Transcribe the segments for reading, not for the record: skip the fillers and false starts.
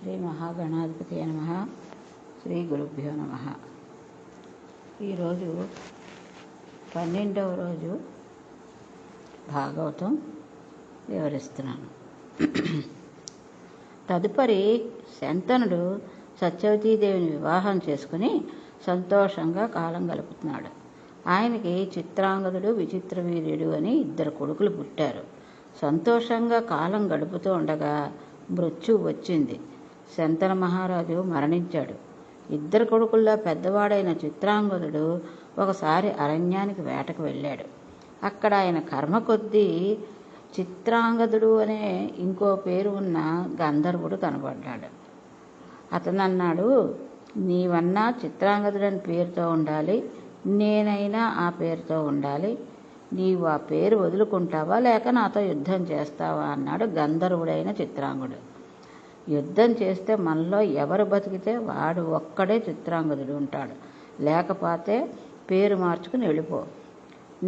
శ్రీ మహాగణాధిపతి నమః. శ్రీ గురుభ్యో నమః. ఈరోజు 12వ రోజు భాగవతం వివరిస్తున్నాను. తదుపరి శంతనుడు సత్యవతీదేవిని వివాహం చేసుకుని సంతోషంగా కాలం గలుపుతున్నాడు. ఆయనకి చిత్రాంగదుడు, విచిత్రవీర్యుడు అని 2 కొడుకులు పుట్టారు. సంతోషంగా కాలం గడుపుతూ ఉండగా మృత్యువు వచ్చింది. శంతన మహారాజు మరణించాడు. 2 కొడుకుల్లో పెద్దవాడైన చిత్రాంగదుడు ఒకసారి అరణ్యానికి వేటకు వెళ్ళాడు. అక్కడ ఆయన కర్మ కొద్దీ చిత్రాంగదుడు అనే ఇంకో పేరు ఉన్న గంధర్వుడు కనబడ్డాడు. అతను అన్నాడు, నీవన్నా చిత్రాంగదుడు అని పేరుతో ఉండాలి, నేనైనా ఆ పేరుతో ఉండాలి. నీవు ఆ పేరు వదులుకుంటావా లేక నాతో యుద్ధం చేస్తావా అన్నాడు గంధర్వుడైన చిత్రాంగుడు. యుద్ధం చేస్తే మనలో ఎవరు బతికితే వాడు ఒక్కడే చిత్రాంగదుడు ఉంటాడు, లేకపోతే పేరు మార్చుకుని వెళ్ళిపో.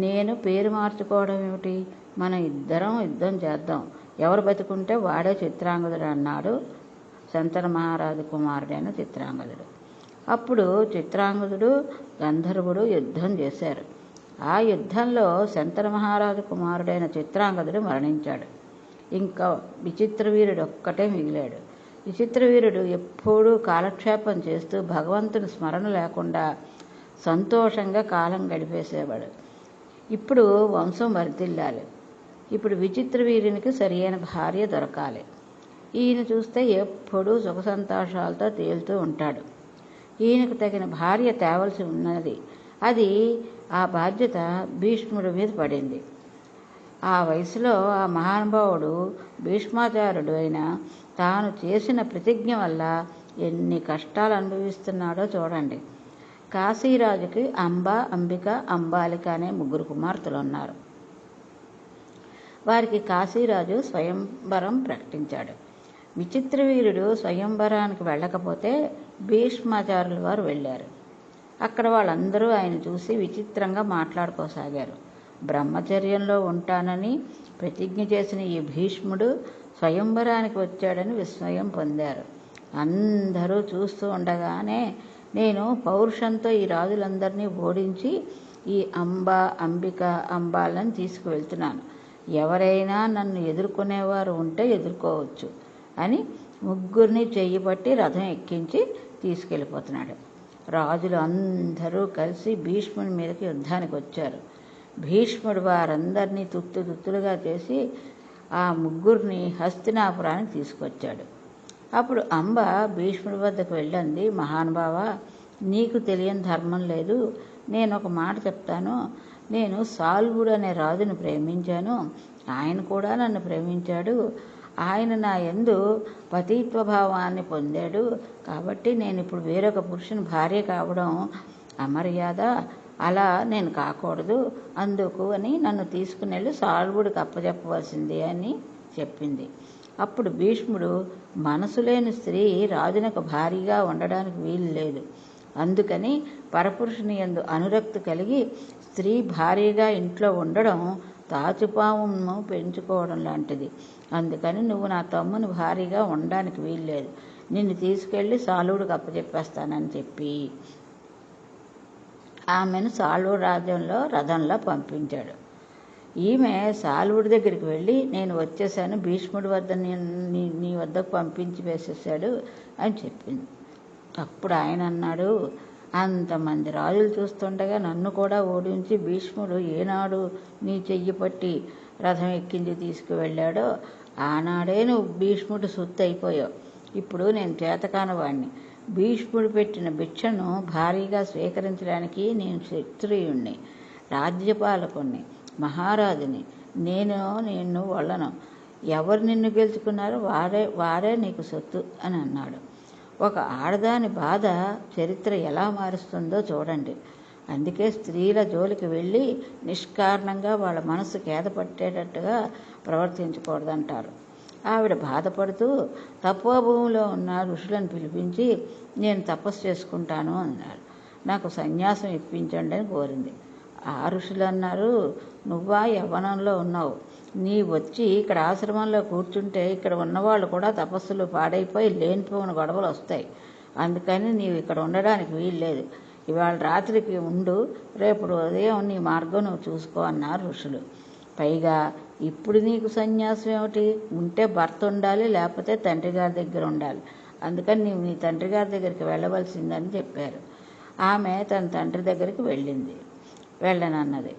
నేను పేరు మార్చుకోవడం ఏమిటి, మనం ఇద్దరం యుద్ధం చేద్దాం, ఎవరు బతుకుంటే వాడే చిత్రాంగదుడు అన్నాడు శంతన మహారాజు కుమారుడైన చిత్రాంగదుడు. అప్పుడు చిత్రాంగదుడు గంధర్వుడు యుద్ధం చేశారు. ఆ యుద్ధంలో శంతన మహారాజు కుమారుడైన చిత్రాంగదుడు మరణించాడు. ఇంకా విచిత్రవీరుడు ఒక్కటే మిగిలాడు. విచిత్రవీరుడు ఎప్పుడూ కాలక్షేపం చేస్తూ భగవంతుని స్మరణ లేకుండా సంతోషంగా కాలం గడిపేసేవాడు. ఇప్పుడు వంశం వర్ధిల్లాలి. ఇప్పుడు విచిత్రవీరునికి సరియైన భార్య దొరకాలి. ఈయన చూస్తే ఎప్పుడూ సుఖ సంతోషాలతో తేలుతూ ఉంటాడు. ఈయనకు తగిన భార్య తేవలసి ఉన్నది. అది ఆ బాధ్యత భీష్ముడి మీద పడింది. ఆ వయసులో ఆ మహానుభావుడు భీష్మాచార్యుడు అయిన తాను చేసిన ప్రతిజ్ఞ వల్ల ఎన్ని కష్టాలు అనుభవిస్తున్నాడో చూడండి. కాశీరాజుకి అంబ, అంబిక, అంబాలిక అనే 3 కుమార్తెలు ఉన్నారు. వారికి కాశీరాజు స్వయంవరం ప్రకటించాడు. విచిత్రవీరుడు స్వయంవరానికి వెళ్ళకపోతే భీష్మాచార్యుల వారు వెళ్ళారు. అక్కడ వాళ్ళందరూ ఆయన చూసి విచిత్రంగా మాట్లాడుకోసాగారు. బ్రహ్మచర్యంలో ఉంటానని ప్రతిజ్ఞ చేసిన ఈ భీష్ముడు స్వయంవరానికి వచ్చాడని విస్మయం పొందారు. అందరూ చూస్తూ ఉండగానే నేను పౌరుషంతో ఈ రాజులందరినీ ఓడించి ఈ అంబ, అంబిక, అంబాలను తీసుకువెళ్తున్నాను. ఎవరైనా నన్ను ఎదుర్కొనేవారు ఉంటే ఎదుర్కోవచ్చు అని 3 చెయ్యి పట్టి రథం ఎక్కించి తీసుకెళ్ళిపోతున్నాడు. రాజులు అందరూ కలిసి భీష్ముడి మీదకి యుద్ధానికి వచ్చారు. భీష్ముడు వారందరినీ తుత్తులుగా చేసి ఆ 3 హస్తినాపురానికి తీసుకొచ్చాడు. అప్పుడు అంబ భీష్ముడి వద్దకు వెళ్ళంది, మహానుభావ, నీకు తెలియని ధర్మం లేదు. నేను ఒక మాట చెప్తాను. నేను సాల్వుడు అనే రాజును ప్రేమించాను. ఆయన కూడా నన్ను ప్రేమించాడు. ఆయన నా యందు పతిత్వభావాన్ని పొందాడు. కాబట్టి నేను ఇప్పుడు వేరొక పురుషుని భార్య కావడం అమర్యాద. అలా నేను కాకూడదు. అందుకు అని నన్ను తీసుకుని వెళ్ళి సాల్వుడికి అప్పచెప్పవలసింది అని చెప్పింది. అప్పుడు భీష్ముడు, మనసు లేని స్త్రీ రాజునకు భారీగా ఉండడానికి వీలు లేదు. అందుకని పరపురుషుని యందు అనురక్తి కలిగి స్త్రీ భారీగా ఇంట్లో ఉండడం తాచుపామును పెంచుకోవడం లాంటిది. అందుకని నువ్వు నా తమ్ముని భారీగా ఉండడానికి వీల్లేదు. నిన్ను తీసుకెళ్ళి సాల్వుడికి అప్పచెప్పేస్తానని చెప్పి ఆమెను సాల్వుడి రాజ్యంలో రథంలో పంపించాడు. ఈమె సాల్వుడి దగ్గరికి వెళ్ళి, నేను వచ్చేసాను, భీష్ముడి వద్ద నీ వద్దకు పంపించి వేసేసాడు అని చెప్పింది. అప్పుడు ఆయన అన్నాడు, అంతమంది రాజులు చూస్తుండగా నన్ను కూడా ఓడించి భీష్ముడు ఏనాడు నీ చెయ్యి పట్టి రథం ఎక్కించి తీసుకువెళ్ళాడో ఆనాడే నువ్వు భీష్ముడు సొత్తు అయిపోయావు. ఇప్పుడు నేను చేతకానవాణ్ణి. భీష్ముడు పెట్టిన భిక్షను భారీగా స్వీకరించడానికి నేను క్షత్రియుణ్ణి, రాజ్యపాలకుణ్ణి, మహారాజుని. నిన్ను వళ్ళను. ఎవరు నిన్ను గెలుచుకున్నారో వారే నీకు సొత్తు అని అన్నాడు. ఒక ఆడదాని బాధ చరిత్ర ఎలా మారుస్తుందో చూడండి. అందుకే స్త్రీల జోలికి వెళ్ళి నిష్కారణంగా వాళ్ళ మనసు కేదపట్టేటట్టుగా ప్రవర్తించకూడదంటారు. ఆవిడ బాధపడుతూ తపోభూమిలో ఉన్న ఋషులను పిలిపించి, నేను తపస్సు చేసుకుంటాను అన్నారు. నాకు సన్యాసం ఇప్పించండి అని కోరింది. ఆ ఋషులు అన్నారు, నువ్వా యవ్వనంలో ఉన్నావు, నీ వచ్చి ఇక్కడ ఆశ్రమంలో కూర్చుంటే ఇక్కడ ఉన్నవాళ్ళు కూడా తపస్సులు పాడైపోయి లేనిపోయిన గొడవలు వస్తాయి. అందుకని నీవు ఇక్కడ ఉండడానికి వీల్లేదు. ఇవాళ రాత్రికి ఉండు, రేపు ఉదయం నీ మార్గం నువ్వు చూసుకో అన్నారు ఋషులు. పైగా ఇప్పుడు నీకు సన్యాసం ఏమిటి? ఉంటే భర్త ఉండాలి, లేకపోతే తండ్రి గారి దగ్గర ఉండాలి. అందుకని నీవు నీ తండ్రి గారి దగ్గరికి వెళ్ళవలసిందని చెప్పారు. ఆమె తన తండ్రి దగ్గరికి వెళ్ళనన్నది.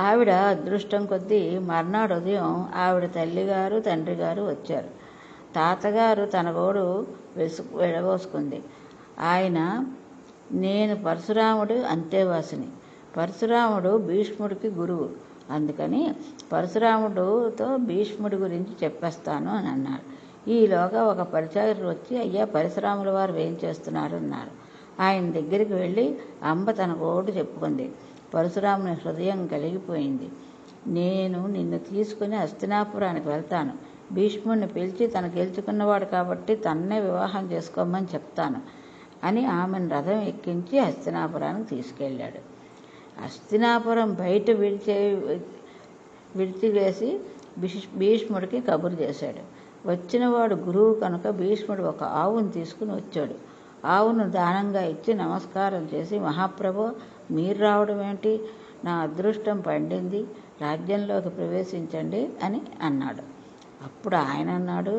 ఆవిడ అదృష్టం కొద్దీ మర్నాడు ఉదయం ఆవిడ తల్లిగారు తండ్రి గారు వచ్చారు. తాతగారు తన గోడు వెళ్ళబోసుకుంది. ఆయన, నేను పరశురాముడు అంతేవాసిని. పరశురాముడు భీష్ముడికి గురువు. అందుకని పరశురాముడితో భీష్ముడి గురించి చెప్పేస్తాను అని అన్నారు. ఈలోగా ఒక పరిచారులు వచ్చి, అయ్యా పరశురాముల వారు ఏం చేస్తున్నారు అన్నారు. ఆయన దగ్గరికి వెళ్ళి అంబ తన గోడు చెప్పుకుంది. పరశురాముని హృదయం కలిగిపోయింది. నేను నిన్ను తీసుకుని హస్తినాపురానికి వెళ్తాను. భీష్ముడిని పిలిచి తను గెలుచుకున్నవాడు కాబట్టి తన్నే వివాహం చేసుకోమని చెప్తాను అని ఆమెను రథం ఎక్కించి హస్తినాపురానికి తీసుకెళ్ళాడు. హస్తినాపురం బయట విడిచివేసి భీష్ముడికి కబురు చేశాడు. వచ్చినవాడు గురువు కనుక భీష్ముడు ఒక ఆవును తీసుకుని వచ్చాడు. ఆవును దానంగా ఇచ్చి నమస్కారం చేసి, మహాప్రభు మీరు రావడం ఏంటి? నా అదృష్టం పండింది, రాజ్యంలోకి ప్రవేశించండి అని అన్నాడు. అప్పుడు ఆయన అన్నాడు,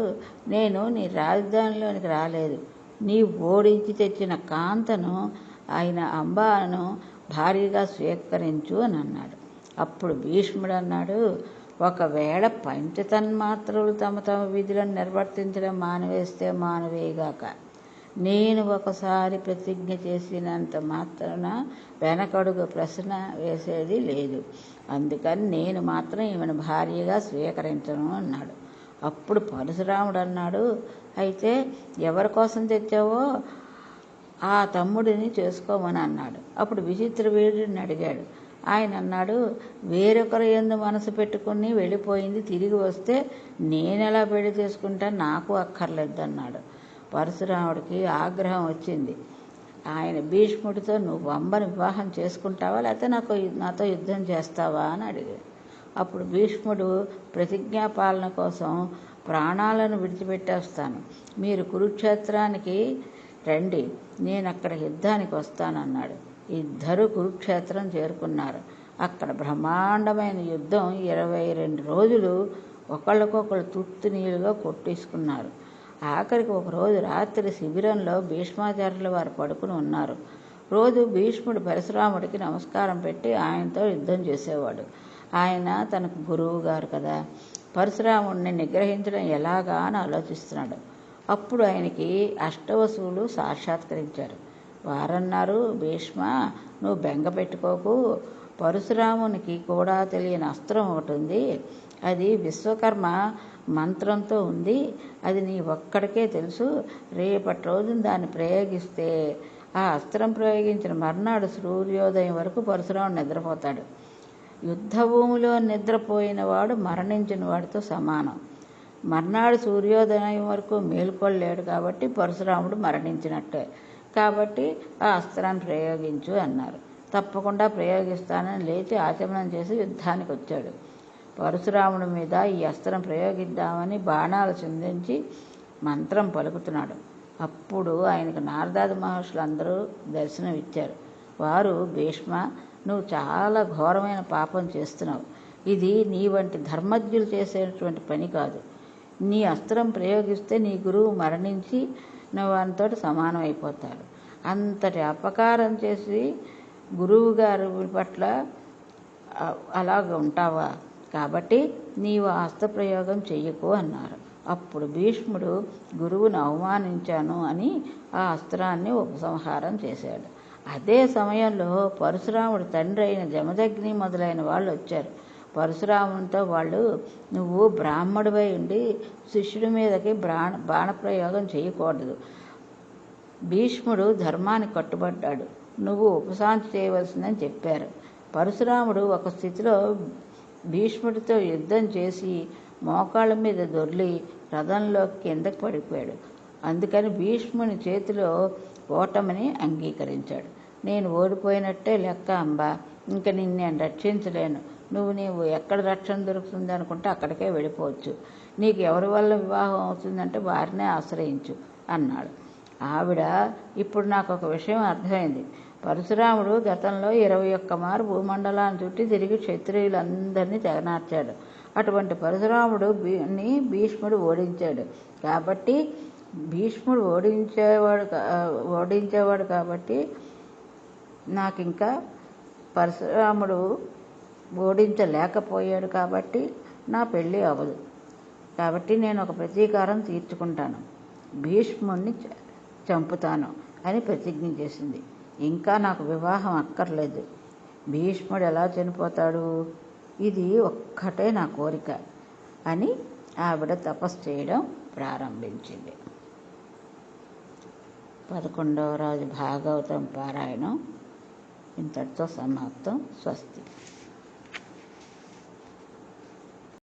నేను నీ రాజధానిలోనికి రాలేదు, నీ ఓడించి తెచ్చిన కాంతను ఆయన అంబాను భారీగా స్వీకరించు అని అన్నాడు. అప్పుడు భీష్ముడు అన్నాడు, ఒకవేళ పంచతన్మాత్రలు తమ తమ విధులను నిర్వర్తించడం మానివేస్తే మానవేగాక, నేను ఒకసారి ప్రతిజ్ఞ చేసినంత మాత్రాన వెనకడుగు ప్రశ్న వేసేది లేదు. అందుకని నేను మాత్రం ఈమెను భార్యగా స్వీకరించను అన్నాడు. అప్పుడు పరశురాముడు అన్నాడు, అయితే ఎవరి కోసం తెచ్చావో ఆ తమ్ముడిని చేసుకోమని అన్నాడు. అప్పుడు విచిత్రవీర్యుడిని అడిగాడు. ఆయన అన్నాడు, వేరొకరు యందు మనసు పెట్టుకుని వెళ్ళిపోయింది తిరిగి వస్తే నేనెలా పెళ్లి చేసుకుంటా, నాకు అక్కర్లేదు అన్నాడు. పరశురాముడికి ఆగ్రహం వచ్చింది. ఆయన భీష్ముడితో, నువ్వు అంబని వివాహం చేసుకుంటావా లేకపోతే నాతో యుద్ధం చేస్తావా అని అడిగాడు. అప్పుడు భీష్ముడు, ప్రతిజ్ఞాపాలన కోసం ప్రాణాలను విడిచిపెట్టేస్తాను, మీరు కురుక్షేత్రానికి రండి, నేను అక్కడ యుద్ధానికి వస్తానన్నాడు. ఇద్దరు కురుక్షేత్రం చేరుకున్నారు. అక్కడ బ్రహ్మాండమైన యుద్ధం 22 రోజులు ఒకళ్ళకొకళ్ళు తుత్తునీలుగా కొట్టేసుకున్నారు. ఆఖరికి ఒకరోజు రాత్రి శిబిరంలో భీష్మాచార్యుల వారు పడుకుని ఉన్నారు. రోజు భీష్ముడు పరశురాముడికి నమస్కారం పెట్టి ఆయనతో యుద్ధం చేసేవాడు. ఆయన తనకు గురువు గారు కదా, పరశురాముడిని నిగ్రహించడం ఎలాగా అని ఆలోచిస్తున్నాడు. అప్పుడు ఆయనకి అష్టవసువులు సాక్షాత్కరించారు. వారన్నారు, భీష్మ, నువ్వు బెంగ పెట్టుకోకు, పరశురామునికి కూడా తెలియని అస్త్రం ఒకటి ఉంది, అది విశ్వకర్మ మంత్రంతో ఉంది, అది నీ ఒక్కడికే తెలుసు. రేపటి రోజున దాన్ని ప్రయోగిస్తే ఆ అస్త్రం ప్రయోగించిన మర్నాడు సూర్యోదయం వరకు పరశురాముడు నిద్రపోతాడు. యుద్ధభూమిలో నిద్రపోయిన వాడు మరణించిన వాడితో సమానం. మర్నాడు సూర్యోదయం వరకు మేల్కొల్లేడు కాబట్టి పరశురాముడు మరణించినట్టే. కాబట్టి ఆ అస్త్రాన్ని ప్రయోగించు అన్నారు. తప్పకుండా ప్రయోగిస్తానని లేచి ఆచమనం చేసి యుద్ధానికి వచ్చాడు. పరశురాముడి మీద ఈ అస్త్రం ప్రయోగిద్దామని బాణాలు చిందించి మంత్రం పలుకుతున్నాడు. అప్పుడు ఆయనకు నారదాది మహర్షులందరూ దర్శనం ఇచ్చారు. వారు, భీష్మ, నువ్వు చాలా ఘోరమైన పాపం చేస్తున్నావు, ఇది నీ వంటి ధర్మజ్ఞులు చేసేటువంటి పని కాదు. నీ అస్త్రం ప్రయోగిస్తే నీ గురువు మరణించి నువ్వు అంతటి సమానం అయిపోతాడు. అంతటి అపకారం చేసి గురువు గారి పట్ల అలాగ ఉంటావా? కాబట్టి నీవు అస్త్రప్రయోగం చెయ్యకు అన్నారు. అప్పుడు భీష్ముడు, గురువును అవమానించాను అని ఆ అస్త్రాన్ని ఉపసంహారం చేశాడు. అదే సమయంలో పరశురాముడు తండ్రి అయిన జమదగ్ని మొదలైన వాళ్ళు వచ్చారు. పరశురామునితో వాళ్ళు, నువ్వు బ్రాహ్మడివై ఉండి శిష్యుడి మీదకి బాణప్రయోగం చేయకూడదు, భీష్ముడు ధర్మానికి కట్టుబడ్డాడు, నువ్వు ఉపశాంతి చేయవలసిందని చెప్పారు. పరశురాముడు ఒక స్థితిలో భీష్ముడితో యుద్ధం చేసి మోకాళ్ళ మీద దొర్లి రథంలో కిందకు పడిపోయాడు. అందుకని భీష్ముని చేతిలో ఓటమిని అంగీకరించాడు. నేను ఓడిపోయినట్టే లెక్క అంబా, ఇంక నిన్ను నేను రక్షించలేను. నీవు ఎక్కడ రక్షణ దొరుకుతుంది అనుకుంటే అక్కడికే వెళ్ళిపోవచ్చు. నీకు ఎవరి వల్ల వివాహం అవుతుందంటే వారినే ఆశ్రయించు అన్నాడు. ఆవిడ, ఇప్పుడు నాకు ఒక విషయం అర్థమైంది. పరశురాముడు గతంలో 21 మారు భూమండలాన్ని చుట్టి తిరిగి క్షత్రియులందరినీ తెగనార్చాడు. అటువంటి పరశురాముడు భీష్ముడు ఓడించాడు. కాబట్టి భీష్ముడు ఓడించేవాడు కాబట్టి నాకు ఇంకా పరశురాముడు ఓడించలేకపోయాడు కాబట్టి నా పెళ్ళి అవ్వదు. కాబట్టి నేను ఒక ప్రతీకారం తీర్చుకుంటాను, భీష్ముడిని చంపుతాను అని ప్రతిజ్ఞ చేసింది. ఇంకా నాకు వివాహం అక్కర్లేదు. భీష్ముడు ఎలా చనిపోతాడు, ఇది ఒక్కటే నా కోరిక అని ఆవిడ తపస్సు చేయడం ప్రారంభించింది. 11వ రోజు భాగవతం పారాయణం ఇంతటితో సమాప్తం. స్వస్తి.